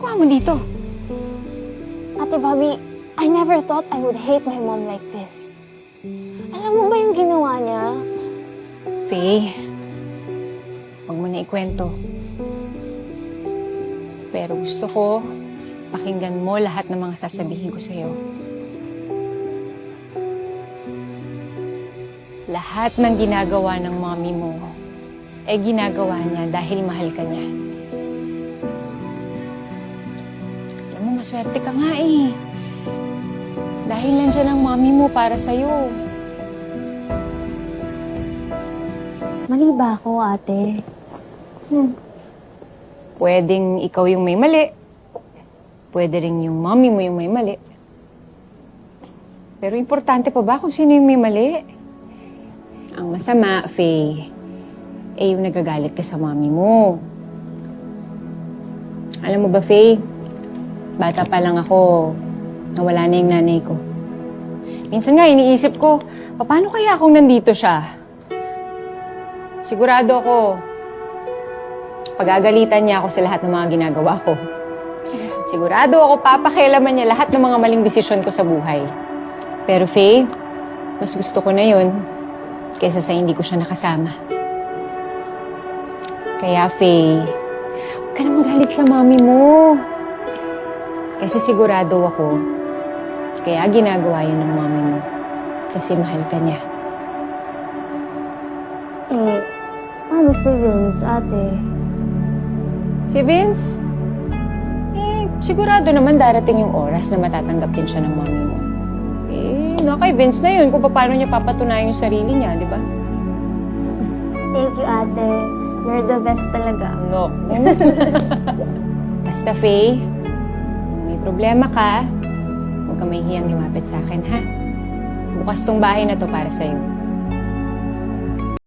ginagawa mo dito? Ate Bobby, I never thought I would hate my mom like this. Alam mo ba yung ginawa niya? Faye, huwag mo na ikwento. Pero gusto ko, pakinggan mo lahat ng mga sasabihin ko sa'yo. Lahat ng ginagawa ng mommy mo, ginagawa niya dahil mahal ka niya. Alam mo, maswerte ka nga eh. Dahil nandiyan ang mommy mo para sa'yo. Mali ba ako, ate? Pwedeng ikaw yung may mali. Pwede rin yung mommy mo yung may mali. Pero importante pa ba kung sino yung may mali? Ang masama, Faye, yung nagagalit ka sa mommy mo. Alam mo ba, Faye, bata pa lang ako, nawala na yung nanay ko. Minsan nga, iniisip ko, paano kaya kung nandito siya? Sigurado ako, pagagalitan niya ako sa lahat ng mga ginagawa ko. Sigurado ako, papakialaman niya lahat ng mga maling desisyon ko sa buhay. Pero Faye, mas gusto ko na yun kaysa sa hindi ko siya nakasama. Kaya Faye, huwag ka na magalit sa mami mo. Kasi sigurado ako, kaya ginagawa yun ng mami mo. Kasi mahal ka niya. Paano si Vince, ate? Si Vince? Sigurado naman darating yung oras na matatanggap din siya ng mami mo. Kay Vince na yun kung paano niya papatunayan yung sarili niya, di ba? Thank you, ate. You're the best talaga. No. Basta, Faye, kung may problema ka, huwag ka mahihiyang lumapit sa akin, ha? Bukas tong bahay na to para sa'yo.